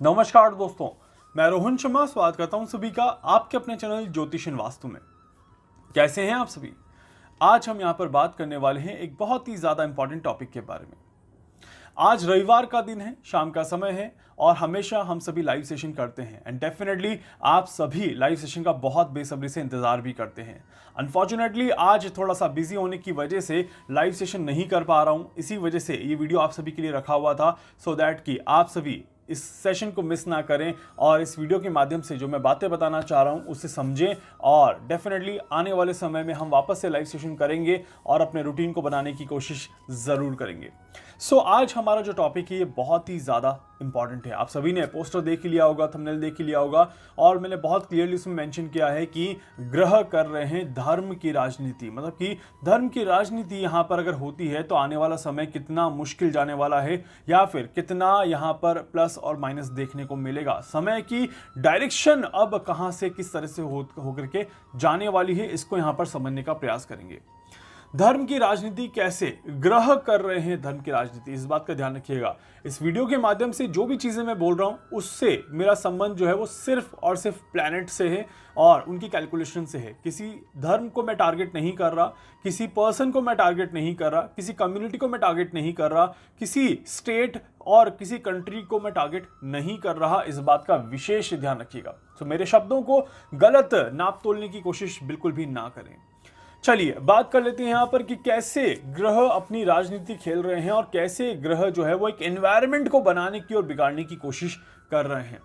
नमस्कार दोस्तों, मैं रोहन शर्मा स्वागत करता हूं सभी का आपके अपने चैनल ज्योतिषन वास्तु में। कैसे हैं आप सभी? आज हम यहां पर बात करने वाले हैं एक बहुत ही ज़्यादा इंपॉर्टेंट टॉपिक के बारे में। आज रविवार का दिन है, शाम का समय है और हमेशा हम सभी लाइव सेशन करते हैं एंड डेफिनेटली आप सभी लाइव सेशन का बहुत बेसब्री से इंतजार भी करते हैं। अनफॉर्चुनेटली आज थोड़ा सा बिजी होने की वजह से लाइव सेशन नहीं कर पा रहा हूं, इसी वजह से ये वीडियो आप सभी के लिए रखा हुआ था सो दैट कि आप सभी इस सेशन को मिस ना करें और इस वीडियो के माध्यम से जो मैं बातें बताना चाह रहा हूं उसे समझें और डेफिनेटली आने वाले समय में हम वापस से लाइव सेशन करेंगे और अपने रूटीन को बनाने की कोशिश ज़रूर करेंगे। सो आज हमारा जो टॉपिक है ये बहुत ही ज़्यादा इंपॉर्टेंट है। आप सभी ने पोस्टर देख ही लिया होगा, थंबनेल देख ही लिया होगा और मैंने बहुत क्लियरली उसमें मेंशन किया है कि ग्रह कर रहे हैं धर्म की राजनीति, मतलब कि धर्म की राजनीति यहाँ पर अगर होती है तो आने वाला समय कितना मुश्किल जाने वाला है या फिर कितना यहाँ पर प्लस और माइनस देखने को मिलेगा। समय की डायरेक्शन अब कहाँ से किस तरह से होकर के जाने वाली है, इसको यहाँ पर समझने का प्रयास करेंगे। धर्म की राजनीति कैसे ग्रह कर रहे हैं धर्म की राजनीति, इस बात का ध्यान रखिएगा। इस वीडियो के माध्यम से जो भी चीजें मैं बोल रहा हूं उससे मेरा संबंध जो है वो सिर्फ और सिर्फ प्लैनेट से है और उनकी कैलकुलेशन से है। किसी धर्म को मैं टारगेट नहीं कर रहा, किसी पर्सन को मैं टारगेट नहीं कर रहा, किसी कम्युनिटी को मैं टारगेट नहीं कर रहा, किसी स्टेट और किसी कंट्री को मैं टारगेट नहीं कर रहा। इस बात का विशेष ध्यान रखिएगा। तो मेरे शब्दों को गलत नाप तोलने की कोशिश बिल्कुल भी ना करें। चलिए बात कर लेते हैं यहाँ पर कि कैसे ग्रह अपनी राजनीति खेल रहे हैं और कैसे ग्रह जो है वो एक एनवायरनमेंट को बनाने की और बिगाड़ने की कोशिश कर रहे हैं।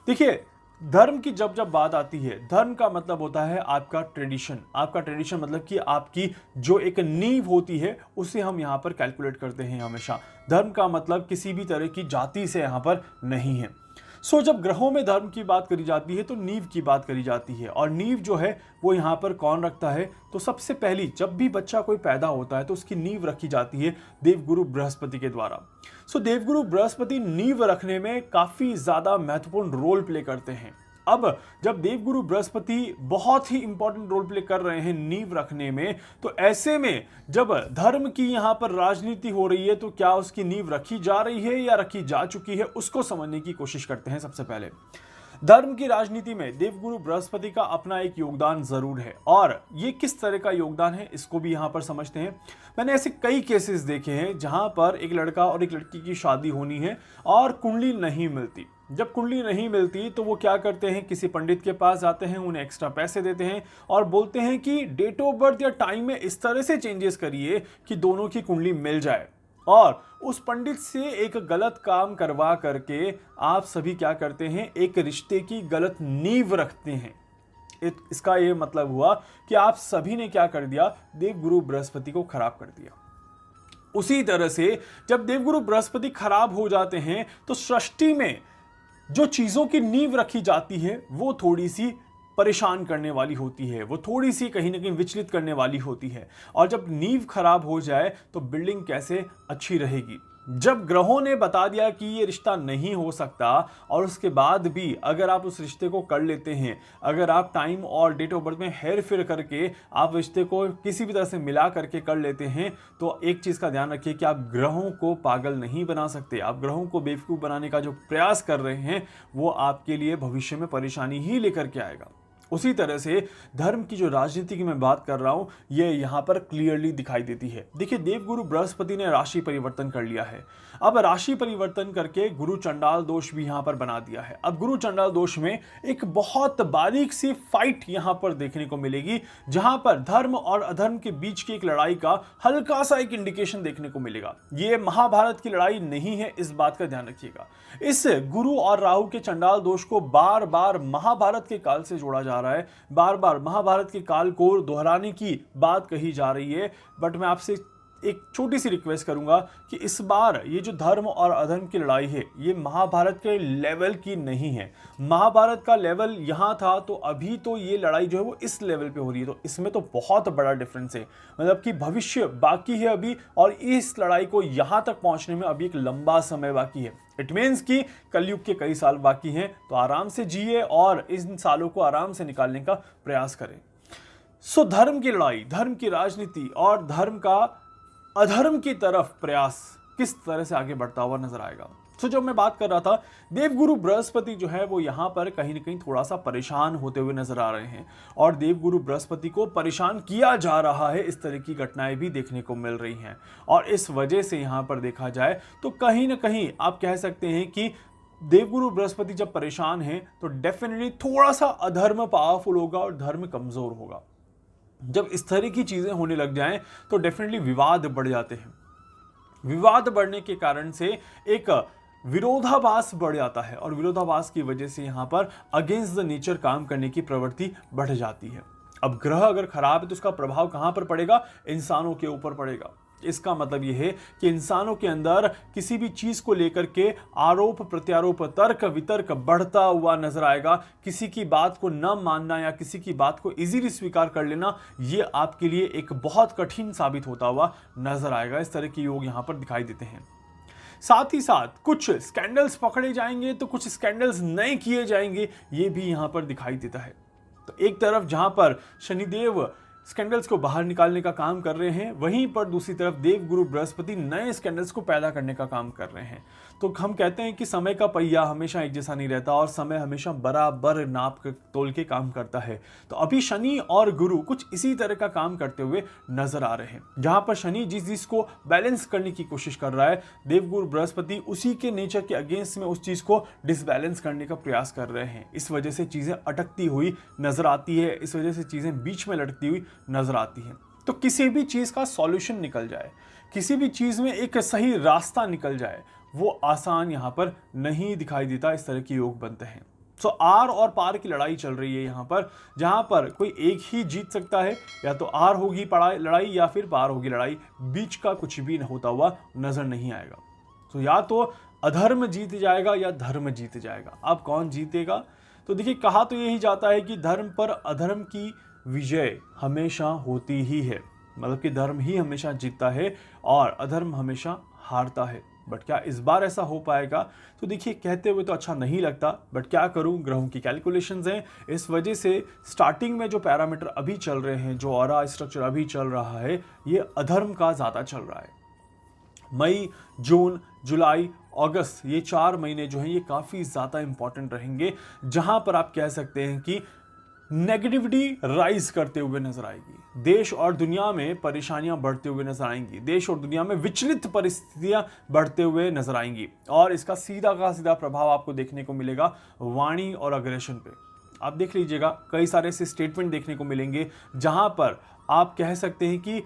देखिए, धर्म की जब जब बात आती है, धर्म का मतलब होता है आपका ट्रेडिशन। आपका ट्रेडिशन मतलब कि आपकी जो एक नींव होती है उसे हम यहाँ पर कैलकुलेट करते हैं हमेशा। धर्म का मतलब किसी भी तरह की जाति से यहाँ पर नहीं है। सो जब ग्रहों में धर्म की बात करी जाती है तो नींव की बात करी जाती है और नींव जो है वो यहाँ पर कौन रखता है, तो सबसे पहली जब भी बच्चा कोई पैदा होता है तो उसकी नींव रखी जाती है देवगुरु बृहस्पति के द्वारा। सो देवगुरु बृहस्पति नींव रखने में काफ़ी ज़्यादा महत्वपूर्ण रोल प्ले करते हैं। अब जब देवगुरु बृहस्पति बहुत ही इंपॉर्टेंट रोल प्ले कर रहे हैं नींव रखने में, तो ऐसे में जब धर्म की यहाँ पर राजनीति हो रही है तो क्या उसकी नींव रखी जा रही है या रखी जा चुकी है, उसको समझने की कोशिश करते हैं। सबसे पहले धर्म की राजनीति में देवगुरु बृहस्पति का अपना एक योगदान जरूर है और ये किस तरह का योगदान है इसको भी यहाँ पर समझते हैं। मैंने ऐसे कई केसेस देखे हैं जहाँ पर एक लड़का और एक लड़की की शादी होनी है और कुंडली नहीं मिलती। जब कुंडली नहीं मिलती तो वो क्या करते हैं, किसी पंडित के पास जाते हैं, उन्हें एक्स्ट्रा पैसे देते हैं और बोलते हैं कि डेट ऑफ बर्थ या टाइम में इस तरह से चेंजेस करिए कि दोनों की कुंडली मिल जाए। और उस पंडित से एक गलत काम करवा करके आप सभी क्या करते हैं, एक रिश्ते की गलत नींव रखते हैं। इसका ये मतलब हुआ कि आप सभी ने क्या कर दिया, देवगुरु बृहस्पति को खराब कर दिया। उसी तरह से जब देवगुरु बृहस्पति खराब हो जाते हैं तो सृष्टि में जो चीजों की नींव रखी जाती है वो थोड़ी सी परेशान करने वाली होती है, वो थोड़ी सी कहीं ना कहीं विचलित करने वाली होती है। और जब नींव खराब हो जाए तो बिल्डिंग कैसे अच्छी रहेगी। जब ग्रहों ने बता दिया कि ये रिश्ता नहीं हो सकता और उसके बाद भी अगर आप उस रिश्ते को कर लेते हैं, अगर आप टाइम और डेट ऑफ बर्थ में हेर फेर करके आप रिश्ते को किसी भी तरह से मिला करके कर लेते हैं, तो एक चीज़ का ध्यान रखिए कि आप ग्रहों को पागल नहीं बना सकते। आप ग्रहों को बेवकूफ़ बनाने का जो प्रयास कर रहे हैं वो आपके लिए भविष्य में परेशानी ही लेकर के आएगा। उसी तरह से धर्म की जो राजनीति की मैं बात कर रहा हूं ये यहां पर क्लियरली दिखाई देती है। देखिए, देवगुरु बृहस्पति ने राशि परिवर्तन कर लिया है। अब राशि परिवर्तन करके गुरु चंडाल दोष भी यहां पर बना दिया है। अब गुरु चंडाल दोष में एक बहुत बारीक सी फाइट यहां पर देखने को मिलेगी, जहां पर धर्म और अधर्म के बीच की एक लड़ाई का हल्का सा एक इंडिकेशन देखने को मिलेगा। ये महाभारत की लड़ाई नहीं है, इस बात का ध्यान रखिएगा। इस गुरु और राहु के चंडाल दोष को बार बार महाभारत के काल से जोड़ा जा रहा है, बार बार महाभारत के काल को दोहराने की बात कही जा रही है। बट मैं आपसे एक छोटी सी रिक्वेस्ट करूंगा कि इस बार ये जो धर्म और अधर्म की लड़ाई है ये महाभारत के लेवल की नहीं है। महाभारत का लेवल यहाँ था तो अभी तो ये लड़ाई जो है वो इस लेवल पे हो रही है, तो इसमें तो बहुत बड़ा डिफरेंस है। मतलब कि भविष्य बाकी है अभी और इस लड़ाई को यहाँ तक पहुँचने में अभी एक लंबा समय बाकी है। इट मीन्स कि कलयुग के कई साल बाकी हैं, तो आराम से जिए और इन सालों को आराम से निकालने का प्रयास करें। सो धर्म की लड़ाई, धर्म की राजनीति और धर्म का अधर्म की तरफ प्रयास किस तरह से आगे बढ़ता हुआ नजर आएगा। तो जब मैं बात कर रहा था, देवगुरु बृहस्पति जो है वो यहाँ पर कहीं ना कहीं थोड़ा सा परेशान होते हुए नजर आ रहे हैं और देवगुरु बृहस्पति को परेशान किया जा रहा है। इस तरह की घटनाएं भी देखने को मिल रही हैं और इस वजह से यहाँ पर देखा जाए तो कहीं ना कहीं आप कह सकते हैं कि देवगुरु बृहस्पति जब परेशान है तो डेफिनेटली थोड़ा सा अधर्म पावरफुल होगा और धर्म कमजोर होगा। जब इस तरह की चीजें होने लग जाएं तो डेफिनेटली विवाद बढ़ जाते हैं। विवाद बढ़ने के कारण से एक विरोधाभास बढ़ जाता है और विरोधाभास की वजह से यहां पर अगेंस्ट द नेचर काम करने की प्रवृत्ति बढ़ जाती है। अब ग्रह अगर खराब है तो उसका प्रभाव कहां पर पड़ेगा? इंसानों के ऊपर पड़ेगा। इसका मतलब यह है कि इंसानों के अंदर किसी भी चीज को लेकर के आरोप प्रत्यारोप तर्क वितर्क बढ़ता हुआ नजर आएगा। किसी की बात को न मानना या किसी की बात को इजीली स्वीकार कर लेना, यह आपके लिए एक बहुत कठिन साबित होता हुआ नजर आएगा। इस तरह के योग यहां पर दिखाई देते हैं। साथ ही साथ कुछ स्कैंडल्स पकड़े जाएंगे तो कुछ स्कैंडल्स नए किए जाएंगे, ये भी यहां पर दिखाई देता है। तो एक तरफ जहां पर शनिदेव स्कैंडल्स को बाहर निकालने का काम कर रहे हैं, वहीं पर दूसरी तरफ देवगुरु बृहस्पति नए स्कैंडल्स को पैदा करने का काम कर रहे हैं। तो हम कहते हैं कि समय का पहिया हमेशा एक जैसा नहीं रहता और समय हमेशा बराबर नाप तोल के काम करता है। तो अभी शनि और गुरु कुछ इसी तरह का काम करते हुए नजर आ रहे हैं। जहां पर शनि जिस चीज को बैलेंस करने की कोशिश कर रहा है, देवगुरु बृहस्पति उसी के नेचर के अगेंस्ट में उस चीज को डिसबैलेंस करने का प्रयास कर रहे हैं। इस वजह से चीजें अटकती हुई नजर आती है, इस वजह से चीजें बीच में लटकती हुई नजर आती है। तो किसी भी चीज का सॉल्यूशन निकल जाए, किसी भी चीज में एक सही रास्ता निकल जाए, वो आसान यहां पर नहीं दिखाई देता। इस तरह के योग बनते हैं। तो आर और पार की लड़ाई चल रही है यहां पर, जहां पर कोई एक ही जीत सकता है। या तो आर होगी लड़ाई या फिर पार होगी लड़ाई, बीच का कुछ भी होता हुआ नजर नहीं आएगा। तो या तो अधर्म जीत जाएगा या धर्म जीत जाएगा। अब कौन जीतेगा? तो देखिए, कहा तो यही जाता है कि धर्म पर अधर्म की विजय हमेशा होती ही है, मतलब कि धर्म ही हमेशा जीतता है और अधर्म हमेशा हारता है। बट क्या इस बार ऐसा हो पाएगा? तो देखिए, कहते हुए तो अच्छा नहीं लगता, बट क्या करूं, ग्रहों की कैलकुलेशंस हैं। इस वजह से स्टार्टिंग में जो पैरामीटर अभी चल रहे हैं, जो ऑरा स्ट्रक्चर अभी चल रहा है, ये अधर्म का ज्यादा चल रहा है। मई, जून, जुलाई, अगस्त, ये 4 महीने जो हैं ये काफी ज्यादा इंपॉर्टेंट रहेंगे, जहां पर आप कह सकते हैं कि नेगेटिविटी राइज करते हुए नजर आएगी। देश और दुनिया में परेशानियां बढ़ते हुए नजर आएंगी। देश और दुनिया में विचलित परिस्थितियां बढ़ते हुए नजर आएंगी और इसका सीधा का सीधा प्रभाव आपको देखने को मिलेगा वाणी और अग्रेशन पे। आप देख लीजिएगा, कई सारे ऐसे स्टेटमेंट देखने को मिलेंगे जहां पर आप कह सकते हैं कि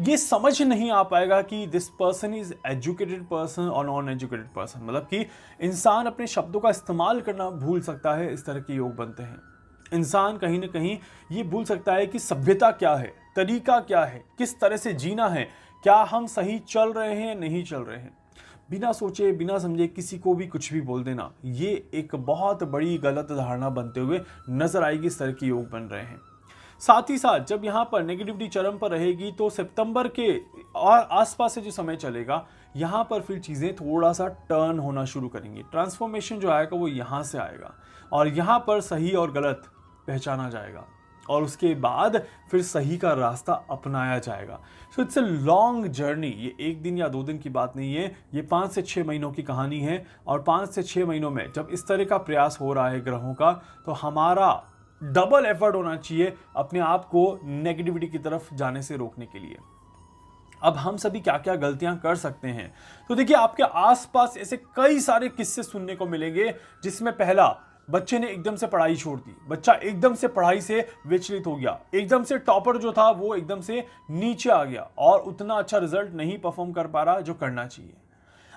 ये समझ नहीं आ पाएगा कि this person is educated person और नॉन एजुकेटेड पर्सन, मतलब कि इंसान अपने शब्दों का इस्तेमाल करना भूल सकता है। इस तरह के योग बनते हैं। इंसान कहीं ना कहीं ये भूल सकता है कि सभ्यता क्या है, तरीका क्या है, किस तरह से जीना है, क्या हम सही चल रहे हैं, नहीं चल रहे हैं। बिना सोचे बिना समझे किसी को भी कुछ भी बोल देना, ये एक बहुत बड़ी गलत धारणा बनते हुए नजर आएगी। इस तरह के योग बन रहे हैं। साथ ही साथ जब यहाँ पर नेगेटिविटी चरम पर रहेगी तो सितंबर के और आसपास से जो समय चलेगा, यहाँ पर फिर चीज़ें थोड़ा सा टर्न होना शुरू करेंगी। ट्रांसफॉर्मेशन जो आएगा वो यहाँ से आएगा और यहाँ पर सही और गलत पहचाना जाएगा और उसके बाद फिर सही का रास्ता अपनाया जाएगा। So it's a long journey. ये 1 दिन या 2 दिन की बात नहीं है, ये 5 से 6 महीनों की कहानी है। और 5 से 6 महीनों में जब इस तरह का प्रयास हो रहा है ग्रहों का, तो हमारा डबल एफर्ट होना चाहिए अपने आप को नेगेटिविटी की तरफ जाने से रोकने के लिए। अब हम सभी क्या क्या गलतियां कर सकते हैं? तो देखिए, आपके आसपास ऐसे कई सारे किस्से सुनने को मिलेंगे जिसमें पहला, बच्चे ने एकदम से पढ़ाई छोड़ दी, बच्चा एकदम से पढ़ाई से विचलित हो गया, एकदम से टॉपर जो था वो एकदम से नीचे आ गया और उतना अच्छा रिजल्ट नहीं परफॉर्म कर पा रहा जो करना चाहिए।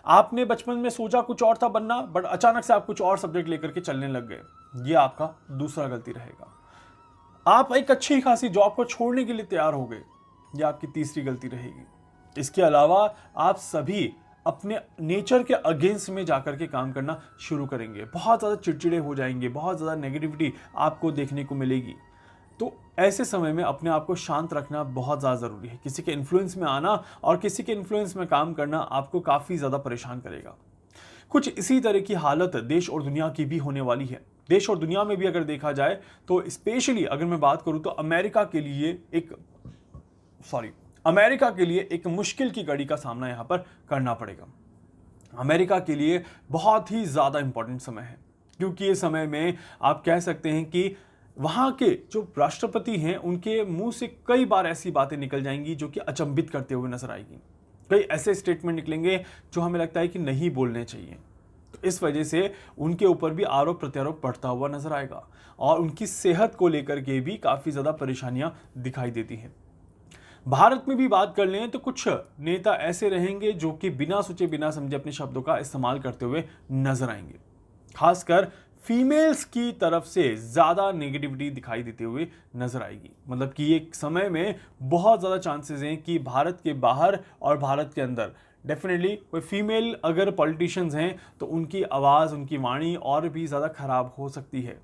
आपने बचपन में सोचा कुछ और था बनना, बट अचानक से आप कुछ और सब्जेक्ट लेकर के चलने लग गए, ये आपका दूसरा गलती रहेगा। आप एक अच्छी खासी जॉब को छोड़ने के लिए तैयार हो गए, ये आपकी तीसरी गलती रहेगी। इसके अलावा आप सभी अपने नेचर के अगेंस्ट में जाकर के काम करना शुरू करेंगे, बहुत ज़्यादा चिड़चिड़े हो जाएंगे, बहुत ज़्यादा नेगेटिविटी आपको देखने को मिलेगी। तो ऐसे समय में अपने आप को शांत रखना बहुत ज़्यादा ज़रूरी है। किसी के इन्फ्लुएंस में आना और किसी के इन्फ्लुएंस में काम करना आपको काफ़ी ज़्यादा परेशान करेगा। कुछ इसी तरह की हालत देश और दुनिया की भी होने वाली है। देश और दुनिया में भी अगर देखा जाए तो स्पेशली अगर मैं बात करूं तो अमेरिका के लिए एक मुश्किल की घड़ी का सामना यहां पर करना पड़ेगा। अमेरिका के लिए बहुत ही ज़्यादा इम्पोर्टेंट समय है, क्योंकि ये समय में आप कह सकते हैं कि वहाँ के जो राष्ट्रपति हैं उनके मुंह से कई बार ऐसी बातें निकल जाएंगी जो कि अचंभित करते हुए नजर आएगी। कई ऐसे स्टेटमेंट निकलेंगे जो हमें लगता है कि नहीं बोलने चाहिए। तो इस वजह से उनके ऊपर भी आरोप प्रत्यारोप बढ़ता हुआ नजर आएगा और उनकी सेहत को लेकर के भी काफ़ी ज़्यादा परेशानियां दिखाई देती हैं। भारत में भी बात कर लें तो कुछ नेता ऐसे रहेंगे जो कि बिना सोचे बिना समझे अपने शब्दों का इस्तेमाल करते हुए नजर आएंगे। खासकर फीमेल्स की तरफ से ज़्यादा नेगेटिविटी दिखाई देते हुए नजर आएगी। मतलब कि एक समय में बहुत ज़्यादा चांसेस हैं कि भारत के बाहर और भारत के अंदर डेफिनेटली कोई फीमेल अगर पॉलिटिशियंस हैं तो उनकी आवाज़, उनकी वाणी और भी ज़्यादा खराब हो सकती है।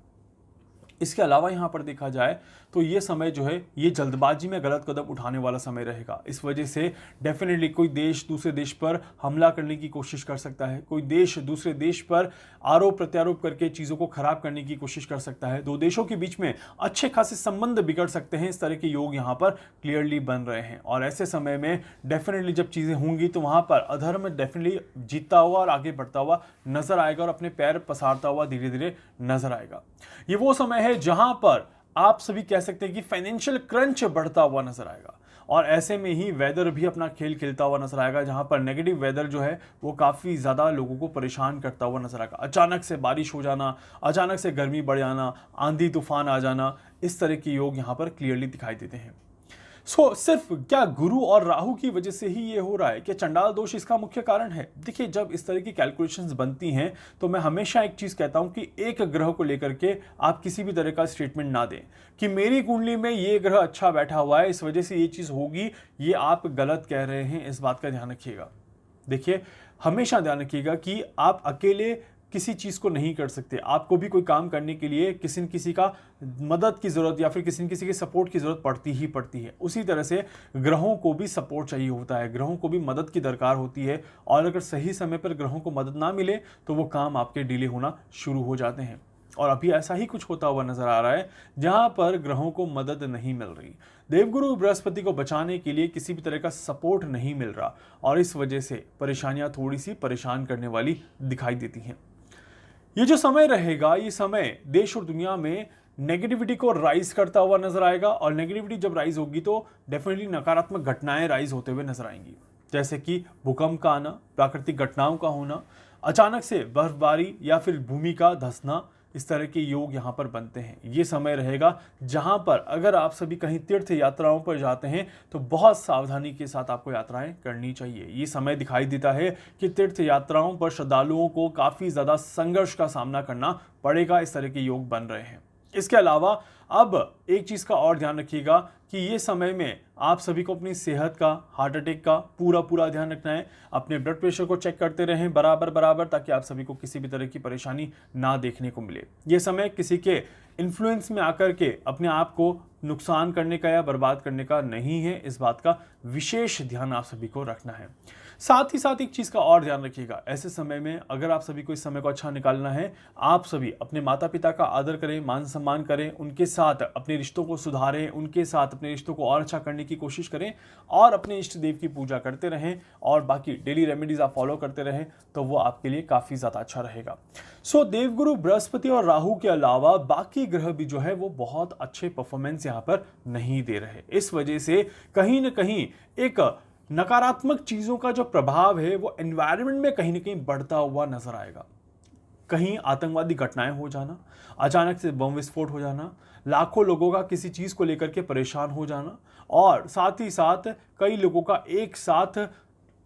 इसके अलावा यहाँ पर देखा जाए तो ये समय जो है ये जल्दबाजी में गलत कदम उठाने वाला समय रहेगा। इस वजह से डेफिनेटली कोई देश दूसरे देश पर हमला करने की कोशिश कर सकता है, कोई देश दूसरे देश पर आरोप प्रत्यारोप करके चीज़ों को खराब करने की कोशिश कर सकता है। दो देशों के बीच में अच्छे खासे संबंध बिगड़ सकते हैं। इस तरह के योग यहाँ पर क्लियरली बन रहे हैं और ऐसे समय में डेफिनेटली जब चीज़ें होंगी तो वहाँ पर अधर्म डेफिनेटली जीतता हुआ और आगे बढ़ता हुआ नजर आएगा और अपने पैर पसारता हुआ धीरे धीरे नजर आएगा। ये वो समय है जहां पर आप सभी कह सकते हैं कि फाइनेंशियल क्रंच बढ़ता हुआ नजर आएगा और ऐसे में ही वेदर भी अपना खेल खेलता हुआ नजर आएगा, जहां पर नेगेटिव वेदर जो है वो काफ़ी ज़्यादा लोगों को परेशान करता हुआ नजर आएगा। अचानक से बारिश हो जाना, अचानक से गर्मी बढ़ जाना, आंधी तूफान आ जाना, इस तरह के योग यहाँ पर क्लियरली दिखाई देते हैं। सिर्फ क्या गुरु और राहु की वजह से ही ये हो रहा है? क्या चंडाल दोष इसका मुख्य कारण है? देखिए, जब इस तरह की कैलकुलेशंस बनती हैं तो मैं हमेशा एक चीज कहता हूं कि एक ग्रह को लेकर के आप किसी भी तरह का स्टेटमेंट ना दें कि मेरी कुंडली में ये ग्रह अच्छा बैठा हुआ है, इस वजह से ये चीज होगी। ये आप गलत कह रहे हैं, इस बात का ध्यान रखिएगा। देखिए, हमेशा ध्यान रखिएगा कि आप अकेले किसी चीज़ को नहीं कर सकते। आपको भी कोई काम करने के लिए किसी न किसी का मदद की ज़रूरत या फिर किसी न किसी के सपोर्ट की ज़रूरत पड़ती ही पड़ती है। उसी तरह से ग्रहों को भी सपोर्ट चाहिए होता है, ग्रहों को भी मदद की दरकार होती है और अगर सही समय पर ग्रहों को मदद ना मिले तो वो काम आपके डिले होना शुरू हो जाते हैं। और अभी ऐसा ही कुछ होता हुआ नजर आ रहा है जहां पर ग्रहों को मदद नहीं मिल रही। देवगुरु बृहस्पति को बचाने के लिए किसी भी तरह का सपोर्ट नहीं मिल रहा और इस वजह से परेशानियां थोड़ी सी परेशान करने वाली दिखाई देती हैं। ये जो समय रहेगा, ये समय देश और दुनिया में नेगेटिविटी को राइज करता हुआ नजर आएगा और नेगेटिविटी जब राइज होगी तो डेफिनेटली नकारात्मक घटनाएं राइज होते हुए नजर आएंगी, जैसे कि भूकंप का आना, प्राकृतिक घटनाओं का होना, अचानक से बर्फबारी या फिर भूमि का धंसना। इस तरह के योग यहाँ पर बनते हैं। ये समय रहेगा जहाँ पर अगर आप सभी कहीं तीर्थ यात्राओं पर जाते हैं तो बहुत सावधानी के साथ आपको यात्राएं करनी चाहिए। ये समय दिखाई देता है कि तीर्थ यात्राओं पर श्रद्धालुओं को काफ़ी ज़्यादा संघर्ष का सामना करना पड़ेगा। इस तरह के योग बन रहे हैं। इसके अलावा अब एक चीज़ का और ध्यान रखिएगा कि ये समय में आप सभी को अपनी सेहत का, हार्ट अटैक का पूरा ध्यान रखना है। अपने ब्लड प्रेशर को चेक करते रहें बराबर ताकि आप सभी को किसी भी तरह की परेशानी ना देखने को मिले। ये समय किसी के इन्फ्लुएंस में आकर के अपने आप को नुकसान करने का या बर्बाद करने का नहीं है। इस बात का विशेष ध्यान आप सभी को रखना है। साथ ही साथ एक चीज़ का और ध्यान रखिएगा, ऐसे समय में अगर आप सभी को इस समय को अच्छा निकालना है, आप सभी अपने माता पिता का आदर करें, मान सम्मान करें, उनके साथ अपने रिश्तों को सुधारें, उनके साथ अपने रिश्तों को और अच्छा करने की कोशिश करें और अपने इष्ट देव की पूजा करते रहें और बाकी डेली रेमेडीज आप फॉलो करते रहें तो वो आपके लिए काफ़ी ज़्यादा अच्छा रहेगा। देवगुरु बृहस्पति और राहु के अलावा बाकी ग्रह भी जो है वो बहुत अच्छे परफॉर्मेंस यहाँ पर नहीं दे रहे। इस वजह से कहीं ना कहीं एक नकारात्मक चीज़ों का जो प्रभाव है वो एनवायरनमेंट में कहीं ना कहीं बढ़ता हुआ नजर आएगा। कहीं आतंकवादी घटनाएं हो जाना, अचानक से बम विस्फोट हो जाना, लाखों लोगों का किसी चीज़ को लेकर के परेशान हो जाना और साथ ही साथ कई लोगों का एक साथ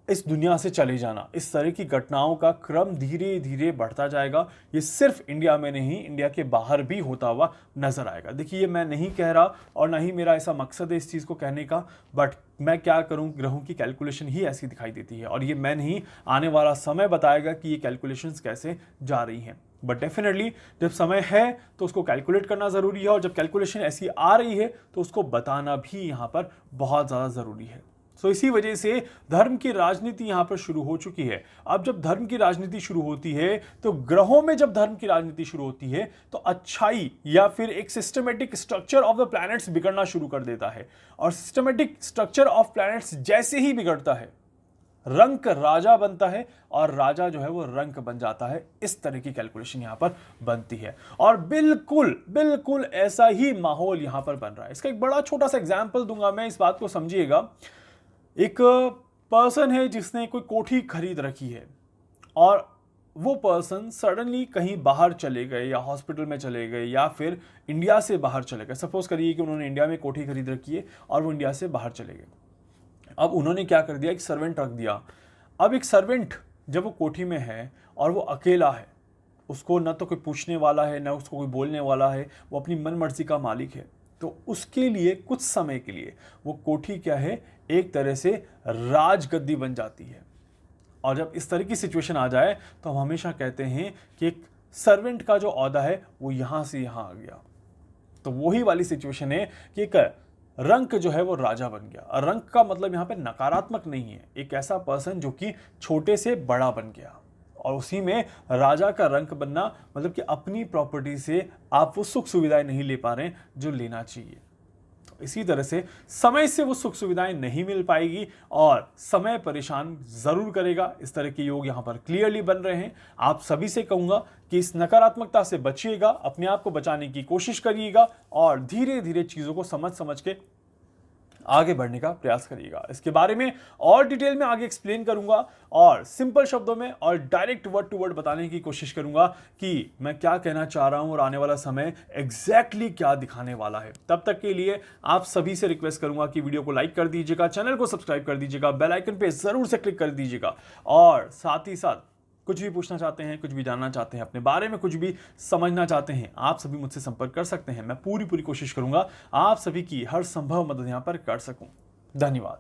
इस दुनिया से चले जाना, इस तरह की घटनाओं का क्रम धीरे धीरे बढ़ता जाएगा। ये सिर्फ इंडिया में नहीं, इंडिया के बाहर भी होता हुआ नजर आएगा। देखिए, ये मैं नहीं कह रहा और ना ही मेरा ऐसा मकसद है इस चीज़ को कहने का, बट मैं क्या करूं, ग्रहों की कैलकुलेशन ही ऐसी दिखाई देती है और ये मैं नहीं, आने वाला समय बताएगा कि ये कैलकुलेशंस कैसे जा रही हैं। बट डेफिनेटली जब समय है तो उसको कैलकुलेट करना ज़रूरी है और जब कैलकुलेशन ऐसी आ रही है तो उसको बताना भी यहाँ पर बहुत ज़्यादा ज़रूरी है। इसी वजह से धर्म की राजनीति यहां पर शुरू हो चुकी है। अब जब धर्म की राजनीति शुरू होती है तो ग्रहों में जब धर्म की राजनीति शुरू होती है तो अच्छाई या फिर एक systematic structure of the planets बिगड़ना शुरू कर देता है और सिस्टमेटिक स्ट्रक्चर ऑफ प्लैनेट्स जैसे ही बिगड़ता है रंक राजा बनता है और राजा जो है वो रंक बन जाता है। इस तरह की कैलकुलेशन यहां पर बनती है और बिल्कुल बिल्कुल ऐसा ही माहौल यहां पर बन रहा है। इसका एक बड़ा छोटा सा एग्जाम्पल दूंगा मैं, इस बात को समझिएगा। एक पर्सन है जिसने कोई कोठी खरीद रखी है और वो पर्सन सडनली कहीं बाहर चले गए या हॉस्पिटल में चले गए या फिर इंडिया से बाहर चले गए। सपोज करिए कि उन्होंने इंडिया में कोठी खरीद रखी है और वो इंडिया से बाहर चले गए। अब उन्होंने क्या कर दिया, एक सर्वेंट रख दिया। अब एक सर्वेंट जब वो कोठी में है और वो अकेला है, उसको ना तो कोई पूछने वाला है ना उसको कोई बोलने वाला है, वो अपनी मन मर्जी का मालिक है, तो उसके लिए कुछ समय के लिए वो कोठी क्या है, एक तरह से राजगद्दी बन जाती है। और जब इस तरह की सिचुएशन आ जाए तो हम हमेशा कहते हैं कि एक सर्वेंट का जो औहदा है वो यहां से यहां आ गया। तो वही वाली सिचुएशन है कि एक रंक जो है वो राजा बन गया। और रंक का मतलब यहां पे नकारात्मक नहीं है, एक ऐसा पर्सन जो कि छोटे से बड़ा बन गया। और उसी में राजा का रंक बनना मतलब कि अपनी प्रॉपर्टी से आप वो सुख सुविधाएं नहीं ले पा रहे हैं जो लेना चाहिए। तो इसी तरह से समय से वो सुख सुविधाएं नहीं मिल पाएगी और समय परेशान जरूर करेगा। इस तरह के योग यहां पर क्लियरली बन रहे हैं। आप सभी से कहूंगा कि इस नकारात्मकता से बचिएगा, अपने आप को बचाने की कोशिश करिएगा और धीरे धीरे चीजों को समझ समझ के आगे बढ़ने का प्रयास करिएगा। इसके बारे में और डिटेल में आगे एक्सप्लेन करूंगा और सिंपल शब्दों में और डायरेक्ट वर्ड टू वर्ड बताने की कोशिश करूंगा कि मैं क्या कहना चाह रहा हूं और आने वाला समय एग्जैक्टली क्या दिखाने वाला है। तब तक के लिए आप सभी से रिक्वेस्ट करूंगा कि वीडियो को लाइक कर दीजिएगा, चैनल को सब्सक्राइब कर दीजिएगा, बेल आइकन पे जरूर से क्लिक कर दीजिएगा और साथ ही साथ कुछ भी पूछना चाहते हैं, कुछ भी जानना चाहते हैं, अपने बारे में कुछ भी समझना चाहते हैं, आप सभी मुझसे संपर्क कर सकते हैं। मैं पूरी कोशिश करूंगा आप सभी की हर संभव मदद यहां पर कर सकूं। धन्यवाद।